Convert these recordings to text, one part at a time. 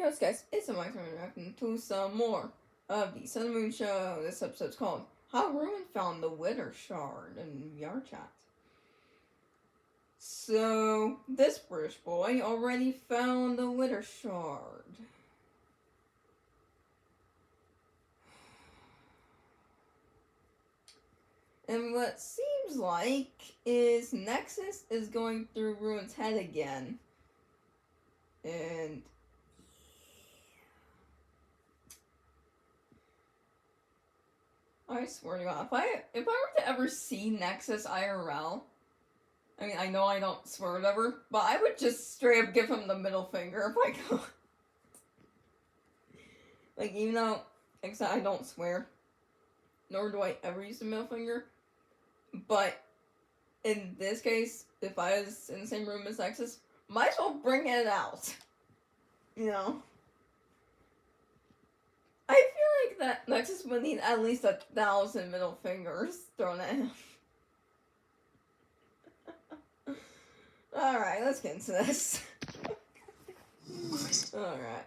Yes, guys, it's my turn to react to some more of the Sun and Moon Show. This episode's called How Ruin Found the Wither Shard in VR chat. So, this British boy already found the Wither Shard. And what seems like is Nexus is going through Ruin's head again. And I swear to God, if I were to ever see Nexus IRL, I mean, I know I don't swear whatever, but I would just straight up give him the middle finger if I could. Like, even though, except I don't swear, nor do I ever use the middle finger, but in this case, if I was in the same room as Nexus, might as well bring it out. You know? I feel like that Nexus would need at least 1,000 middle fingers thrown at him. Alright, let's get into this. Alright.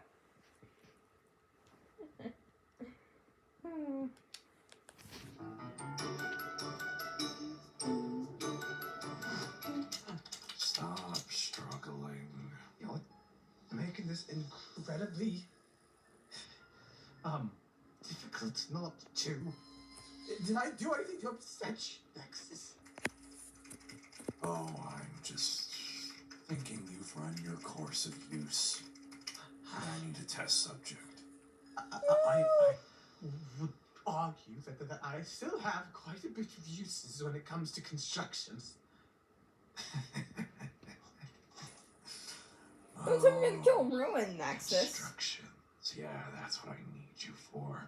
Stop struggling. You're making this incredibly difficult not to. Did I do anything to upset you, Nexus? Oh, I'm just thinking you've run your course of use. I need a test subject. I would argue that I still have quite a bit of uses when it comes to constructions. Who's ever gonna kill Ruin, Nexus? Constructions. Yeah, that's what I need you for.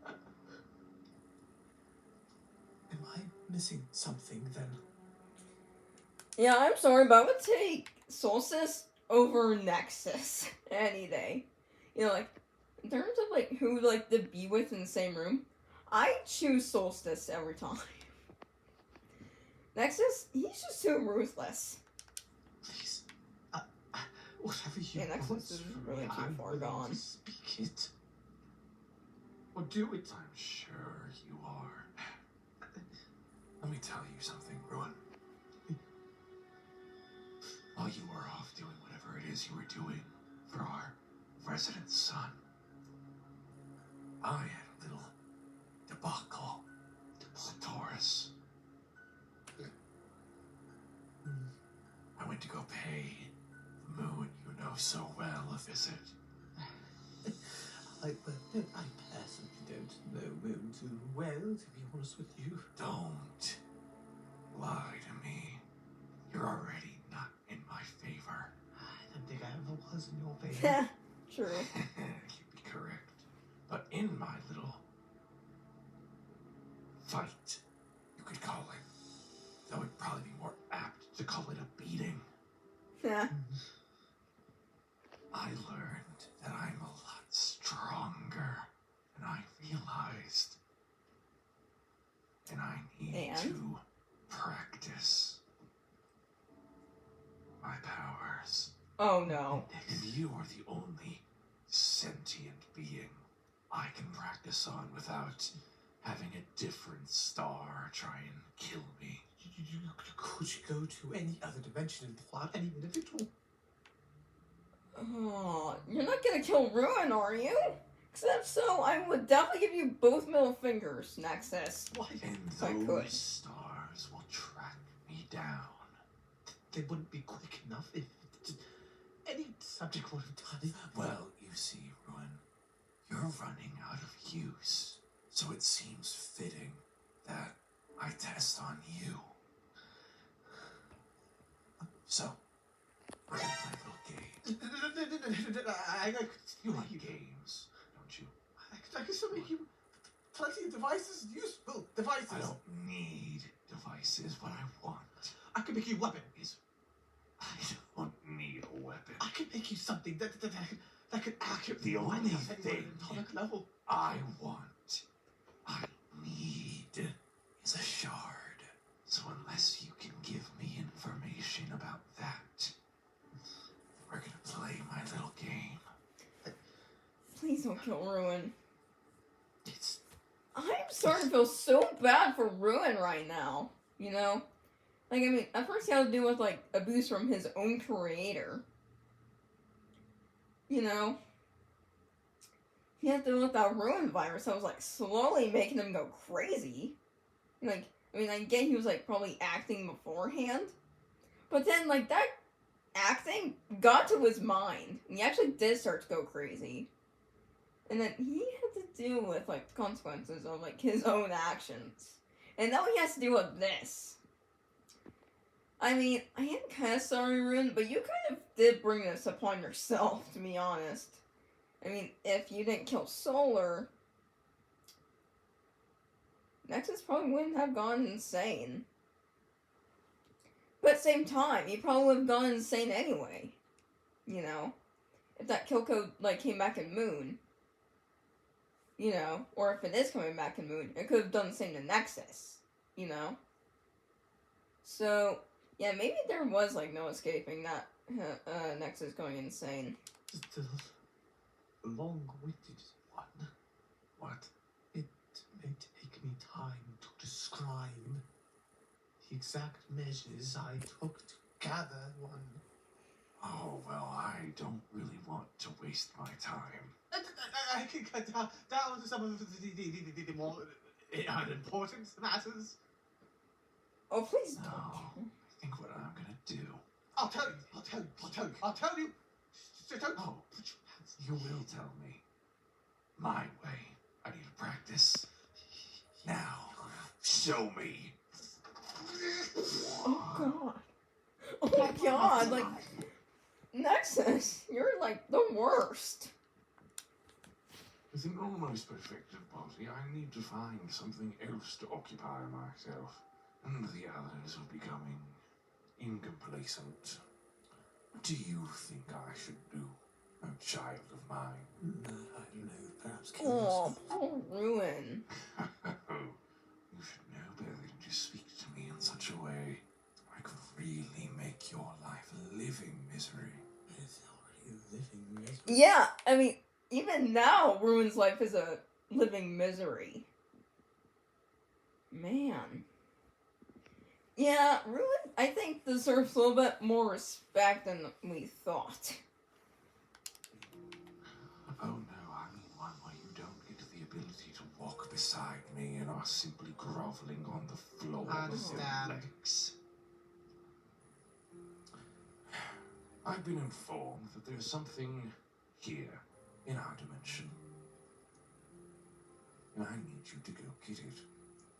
Am I missing something then? Yeah, I'm sorry, but I would take Solstice over Nexus any day. You know, like, in terms of, like, who, like, to be with in the same room, I choose Solstice every time. Nexus, he's just too ruthless. Please, whatever you Yeah, Nexus want is from really me, too I'm far willing gone. to speak it. Or do it. I'm sure you are. Let me tell you something, Ruin. While you were off doing whatever it is you were doing for our resident son, I had a little debacle with Taurus. I went to go pay the moon you know so well a visit. I personally don't know Moon too well, to be honest with you. Don't lie to me. You're already not in my favor. I don't think I ever was in your favor. Yeah, true. You'd be correct. But in my little fight, you could call it, though it'd probably be more apt to call it a beating, Yeah. I learned that I'm a lot stronger than I realized. And I need to practice my powers. Oh no. And you are the only sentient being I can practice on without having a different star try and kill me. Could you go to any other dimension and plot any individual? Oh, you're not gonna kill Ruin, are you? Except so, I would definitely give you both middle fingers, Nexus. Why? And I could. those stars will track me down. They wouldn't be quick enough if any subject would have done it. Well, you see, Ruin, you're running out of use, so it seems fitting that I test on you. So, we're gonna play a little game. You like games, don't you? I can still make you plenty of devices, useful devices. I don't need devices. What I want I can make you weapons. is I don't need a weapon. I can make you something that can accurately The only wipe out anyone thing at atomic level. I need is a shard. So unless you can give me information about that, we're gonna play my little game. Please don't kill Ruin. It's I'm starting to feel so bad for Ruin right now. You know? Like, I mean, at first he had to deal with, like, abuse from his own creator. You know? He had to deal with that Ruin virus that was, like, slowly making him go crazy. Like, I mean, I get he was, like, probably acting beforehand. But then, like, that acting got to his mind. And he actually did start to go crazy. And then he had to deal with, like, the consequences of, like, his own actions. And now he has to deal with this. I mean, I am kind of sorry, Ruin, but you kind of did bring this upon yourself, to be honest. I mean, if you didn't kill Solar, Nexus probably wouldn't have gone insane. But at the same time, he probably would have gone insane anyway. You know? If that kill code, like, came back in Moon. You know? Or if it is coming back in Moon, it could have done the same to Nexus. You know? So, yeah, maybe there was, like, no escaping that Nexus going insane. the long-witted one. What? It may take me time to describe the exact measures I took to gather one. Oh, well, I don't really want to waste my time. I can cut down to some of the more unimportant matters. Oh, please No, don't. I think what I'm gonna do. I'll tell you. Just don't. Oh, Put your hands. You will tell me. My way. I need to practice. Now, show me. Oh, God. Oh, my God. Like, Nexus, you're, like, the worst. With an almost perfected body, I need to find something else to occupy myself. And the others are becoming incomplacent. What do you think I should do, a child of mine? I don't know. Perhaps kill Oh, yourself. poor Ruin. You should know better than to speak to me in such a way. I could really make your life a living misery. It's already living misery. Yeah, I mean, even now, Ruin's life is a living misery. Man. Yeah, Ruin, I think, deserves a little bit more respect than we thought. Oh no, I mean one where you don't get the ability to walk beside me and are simply groveling on the floor I with your understand. legs. I've been informed that there's something here in our dimension. And I need you to go get it.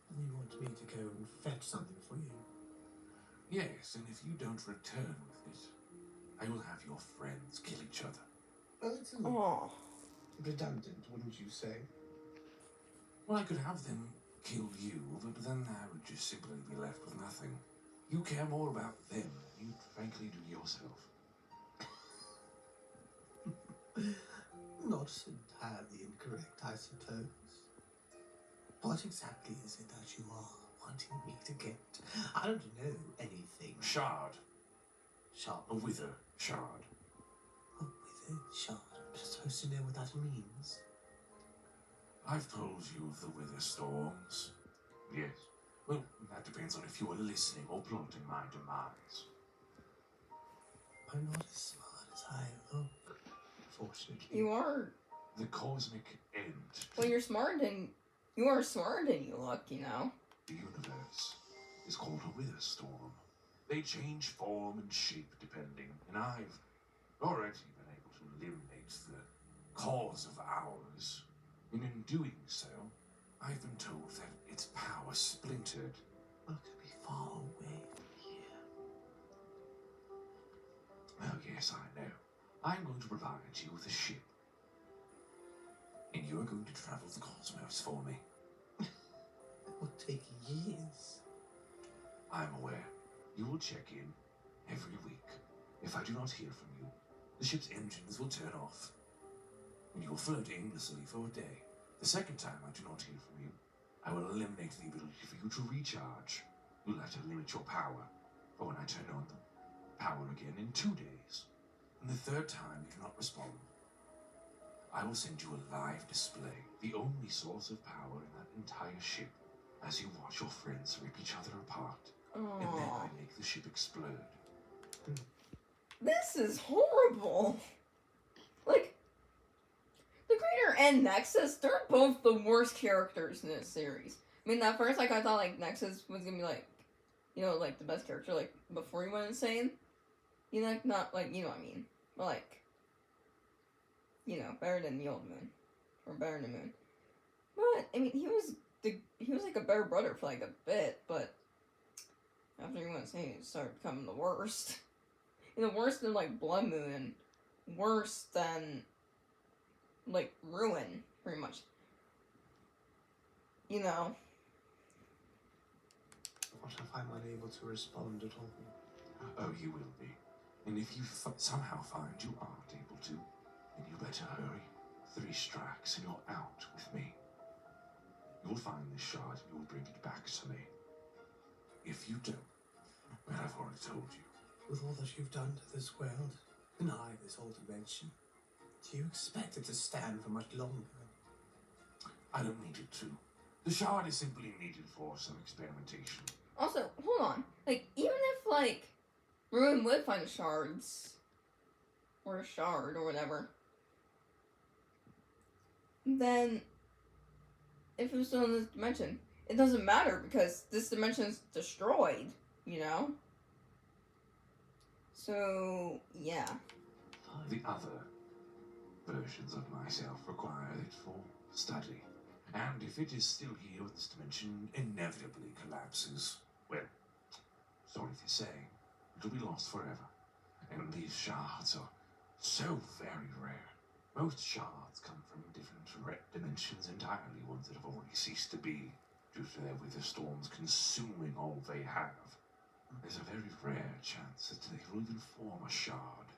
And you want me to go and fetch something for you? Yes, and if you don't return with it, I will have your friends kill each other. Well, it's a Oh. redundant, wouldn't you say? Well, I could have them kill you, but then I would just simply be left with nothing. You care more about them than you frankly do yourself. Not entirely incorrect, I suppose. What exactly is it that you are wanting me to get? I don't know anything. Shard. Shard. A wither shard. A withered shard. I'm supposed to know what that means. I've told you of the wither storms. Yes. Well, that depends on if you are listening or plotting my demise. I'm not as smart as I look, fortunately. You are. The cosmic end. Well, you're smarter than. You are smarter than you look, you know. The universe is called a wither storm. They change form and shape depending, and I've already been able to eliminate the cause of ours. And in doing so, I've been told that its power splintered. Well, could be far away from here. Oh yes, I know. I'm going to provide you with a ship. And you're going to travel the cosmos for me. It will take years. I'm aware. You will check in every week. If I do not hear from you, the ship's engines will turn off. And you will float aimlessly for a day. The second time I do not hear from you, I will eliminate the ability for you to recharge. You'll have to limit your power. But when I turn on the power again in 2 days, and the third time you do not respond, I will send you a live display, the only source of power in that entire ship, as you watch your friends rip each other apart. And then Aww. I make the ship explode. This is horrible. Like, the Creator and Nexus, they're both the worst characters in this series. I mean, at first, like, I thought, like, Nexus was gonna be, like, you know, like, the best character, like, before he went insane. You know, like, not, like, you know what I mean. But, like, you know, better than the old Moon. Or better than Moon. But, I mean, he was, like, a better brother for, like, a bit, but after he went insane, he started becoming the worst. You know, worse than, like, Blood Moon, and worse than, like, Ruin, pretty much. You know. What if I'm unable to respond at all? Oh, you will be. And if you somehow find you aren't able to, then you better hurry. 3 strikes and you're out with me. You'll find this shard and you'll bring it back to me. If you don't, well, I've already told you. With all that you've done to this world, and this whole dimension, do you expect it to stand for much longer? I don't need it to. The shard is simply needed for some experimentation. Also, hold on. Like, even if, like, Ruin would find the shards, or a shard, or whatever, then, if it was still in this dimension, it doesn't matter, because this dimension's destroyed, you know? So, yeah. The other versions of myself require it for study. And if it is still here when this dimension inevitably collapses, well, sorry to say, it'll be lost forever. And these shards are so very rare. Most shards come from different dimensions entirely, ones that have already ceased to be, due to their wither storms consuming all they have. There's a very rare chance that they will even form a shard.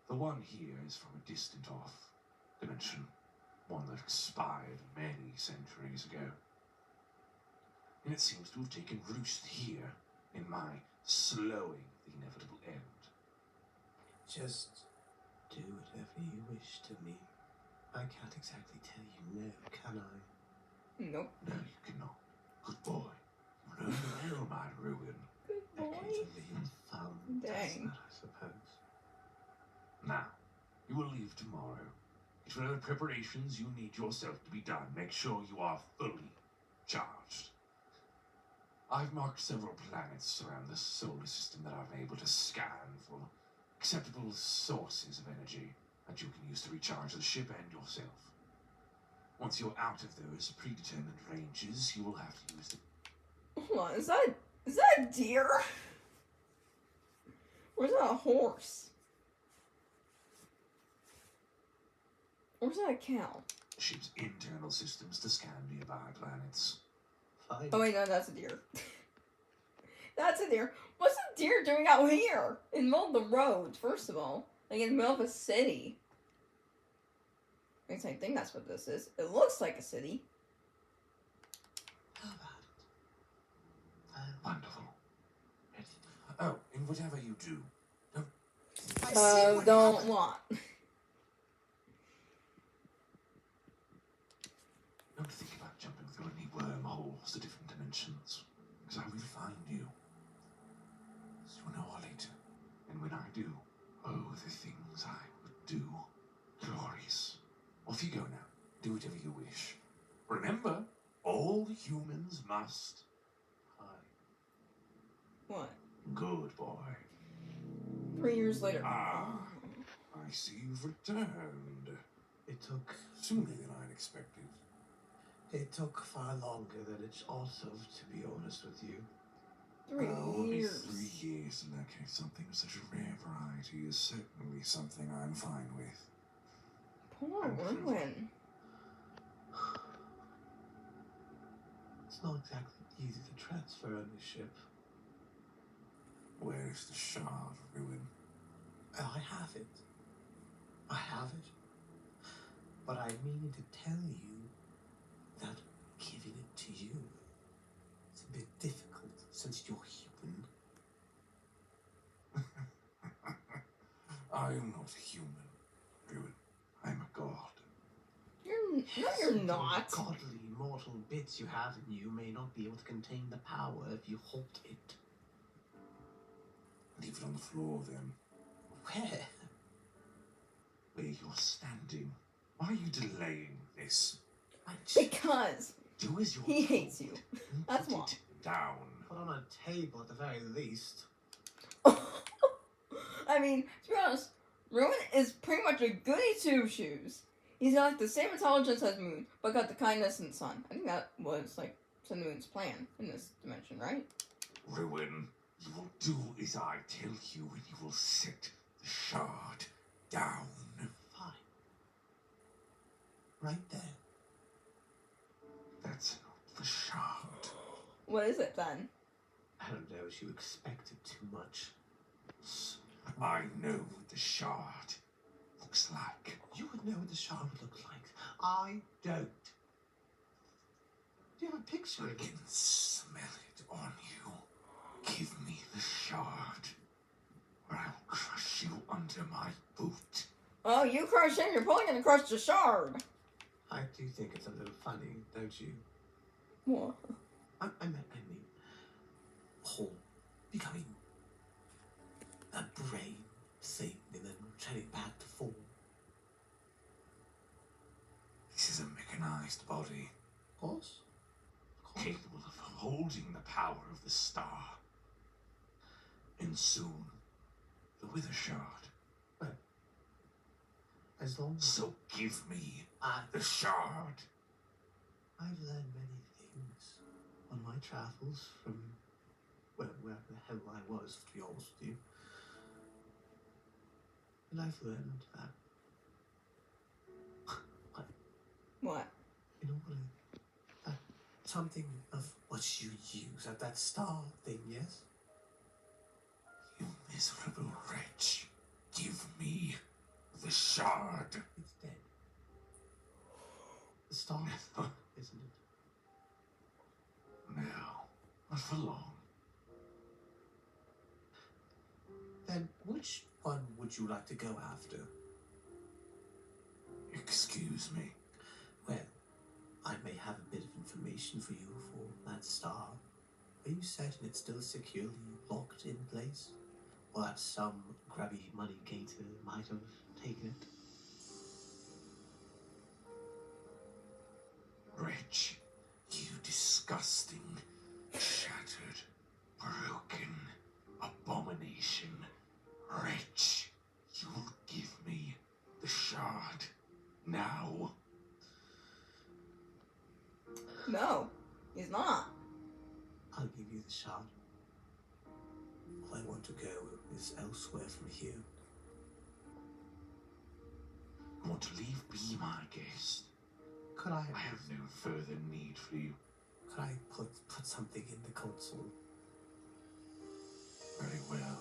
The one here is from a distant off dimension, one that expired many centuries ago. And it seems to have taken roost here in my slowing the inevitable end. Just do whatever you wish to me. I can't exactly tell you no, can I? Nope. No, you cannot. Good boy. You learned well, my Ruin. Good boy. Occasionally fun, does Dang. that, I suppose. Now, you will leave tomorrow. Get whatever preparations you need yourself to be done. Make sure you are fully charged. I've marked several planets around the solar system that I've been able to scan for acceptable sources of energy that you can use to recharge the ship and yourself. Once you're out of those predetermined ranges, you will have to use the... Hold on, is that a deer? Or is that a horse? Or is that a cow? ship's internal systems to scan nearby planets. Fine. Oh wait, no, that's a deer. That's a deer. What's a deer doing out here? In the middle of the road, first of all. Like in the middle of a city. I guess I think that's what this is. It looks like a city. How about it? Wonderful. Oh, and whatever you do, Don't want. don't think about jumping through any wormholes to different dimensions, because I will find you. Sooner or later. And when I do, oh, the things I would do. Glorious. Off you go now. Do whatever you wish. Remember, all humans must. What? Good boy. 3 years later. Ah. I see you've returned. It took Sooner than I'd expected. It took far longer than it ought to be honest with you. 3 Only years. 3 years in that case. Something of such a rare variety is certainly something I'm fine with. Poor Ruin. It's not exactly easy to transfer on this ship. Where is the shard, Ruin? I have it. I have it. But I mean to tell you that giving it to you is a bit difficult since you're human. I'm not human, Ruin. I'm a god. No, you're Those not. godly, immortal bits you have in you may not be able to contain the power if you halt it. Leave it on the floor, then. Where? Where you're standing. Why are you delaying this? Because Do as you're he hates told you. and That's put why. it down. Put on a table at the very least. I mean, to be honest, Rowan is pretty much a goody two-shoes. He's got like the same intelligence as Moon, but got the kindness and Sun. I think that was like Sun Moon's plan in this dimension, right? Ruin, you will do as I tell you, and you will set the shard down. Fine. Right there. That's not the shard. What is it then? I don't know, you expected too much. I know what the shard looks like. You would know what the shard would look like. I don't. Do you have a picture I of it? can smell it on you. Give me the shard, or I'll crush you under my boot. Oh, you crush him, you're probably gonna crush the shard. I do think it's a little funny, don't you? What? I mean, whole becoming a brain thing and then turning back to form. This is a mechanized body, Of course. capable of holding the power of the star. And soon, the Wither Shard. As long as So give me I the shard. I've learned many things on my travels from, well, wherever the hell I was, to be honest with you. And I've learned that What? in order, something of what you use at that star thing, yes? You miserable wretch. Give me the shard. It's dead. The star is dead, isn't it? Now, not for long. Then which one would you like to go after? Excuse me. Well, I may have a bit of information for you for that star. Are you certain it's still securely locked in place? Or that some grubby money gator might have taken it? Wretch, you disgusting, shattered, broken abomination. Wretch, you will give me the shard now. No, he's not. I'll give you the shard. All I want to go is elsewhere from here. You want to leave? Be my guest. Could I have no further need for you. Could I put something in the console? Very well.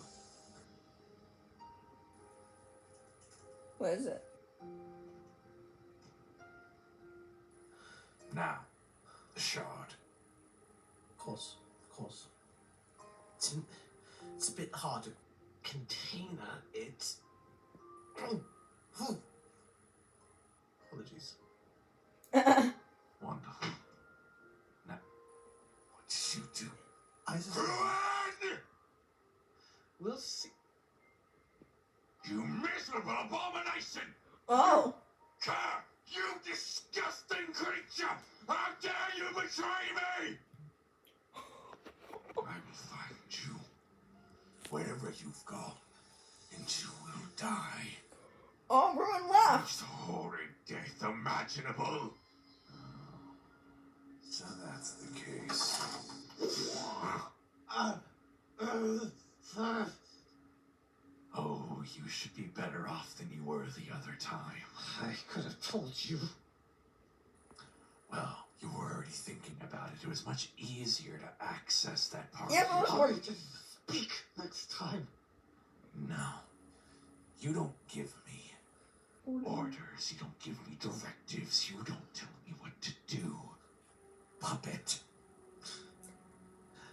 What is it? Now, the shard. Of course, of course. It's a bit hard to contain it. Apologies. Wonderful. Now, what did you do? I just... Run! We'll see. You miserable abomination! Oh. Cur! You disgusting creature! How dare you betray me! I will find you wherever you've gone, and you will die. Oh, Ruin left. Most horrid death imaginable. So that's the case. Oh, you should be better off than you were the other time. I could have told you. Well, you were already thinking about it. It was much easier to access that part Yeah, of but you. Sorry, just speak next time. No. You don't give me orders. You don't give me directives. You don't tell me what to do. Puppet.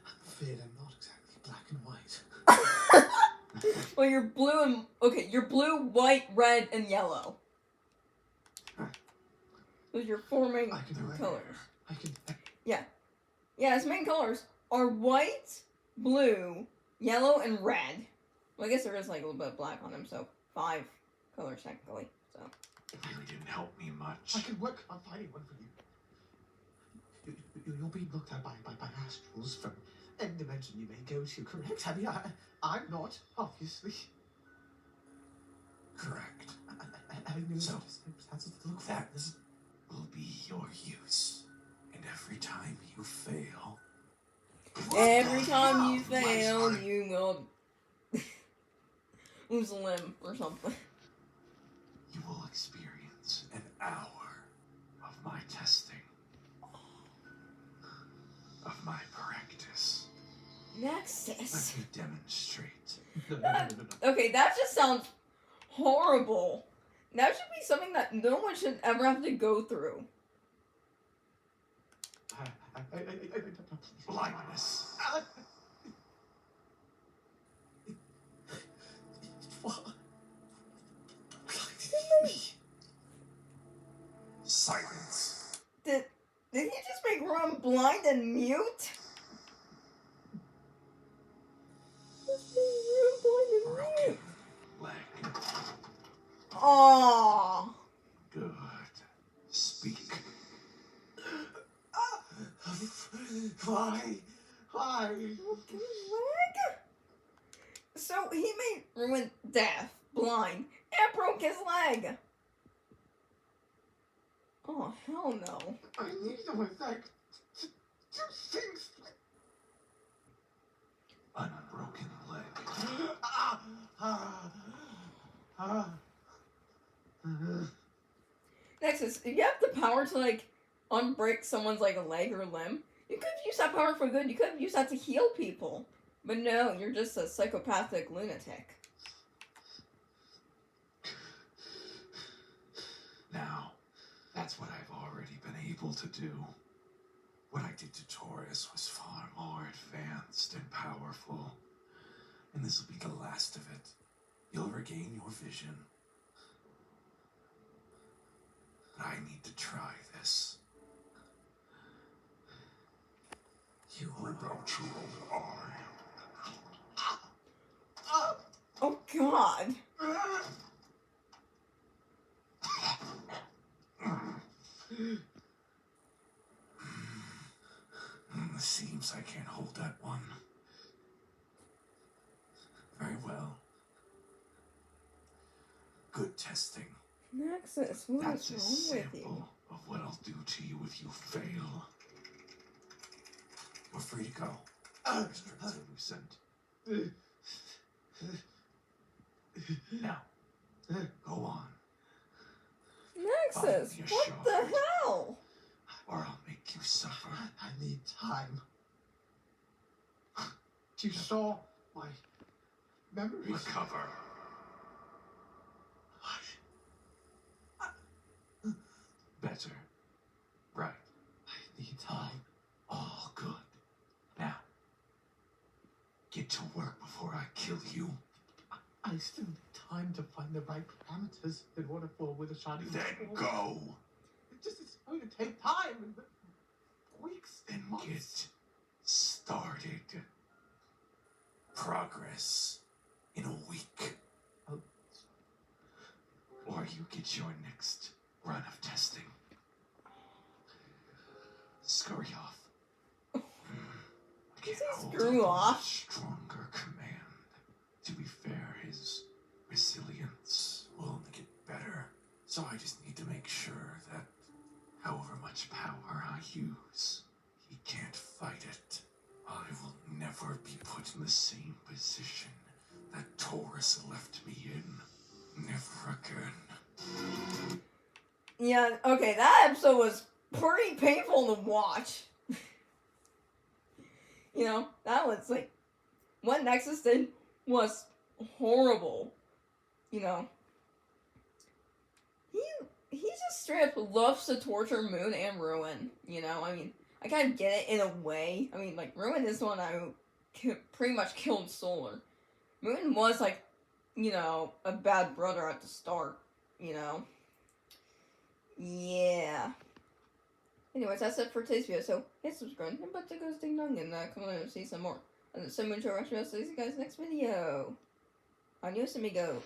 I'm afraid I'm not exactly black and white. Well, you're blue and... Okay, you're blue, white, red, and yellow. Those are your four main I can do it. colors. I can. Yeah, his main colors are white, blue, yellow, and red. Well, I guess there is like a little bit of black on them, so 5 colors technically. So It really didn't help me much. I can work on finding one for you. You'll be looked at by astrals from any dimension you may go to, correct? I mean, I'm not, obviously. Correct. Having new So, circumstances to look for. That will be your use. And every time you fail... every time you fail, you will lose a limb or something. You will experience an hour of my testing. Of my practice. Nexus. Let me demonstrate. No. Okay, that just sounds horrible. That should be something that no one should ever have to go through. Blindness. Silence. Did he just make Ron blind and mute? Just made Ron blind and Broken mute. leg. Aww. Good. Speak. Why? Broken leg? So he made Ruin deaf, blind, and broke his leg. Oh, hell no. I need to effect to do things. Unbroken leg. Nexus, if you have the power to, like, unbreak someone's, like, a leg or limb, you could use that power for good. You could use that to heal people. But no, you're just a psychopathic lunatic. Now, that's what I've already been able to do. What I did to Taurus was far more advanced and powerful. And this will be the last of it. You'll regain your vision. But I need to try this. You Without your own eye. Oh, God. Seems I can't hold that one. Very well. Good testing. Nexus, what That's a is wrong with you? sample of what I'll do to you if you fail. We're free to go. Restraints are loosened. Now, go on, Nexus, Find me a what the shard. hell? or I'll make you suffer. I need time. You saw my memories. Recover. What? Better. Right. I need time. All good. Now, get to work before I kill you. I still need time to find the right parameters in order for with a shining Then sword. go. It's going to take time. Weeks Then and months. get started. Progress in a week. Oh. Or you get your next run of testing. Scurry off. I can't say hold screw up a off? much stronger command. To be fair, his resilience will only get better. So I just need to make sure that however much power I use, he can't fight it. I will never be put in the same position that Taurus left me in. Never again. Yeah, okay, that episode was pretty painful to watch. You know, that was like, what Nexus did was horrible. You know, he just straight up loves to torture Moon and Ruin. You know, I mean, I kind of get it in a way. I mean, like, Ruin is the one who pretty much killed Solar. Moon was, like, you know, a bad brother at the start, you know. Yeah. Anyways, that's it for today's video. So hit subscribe and but to go ding dong and come on and see some more. And so much for watching. I'll see you guys next video. Adios amigos.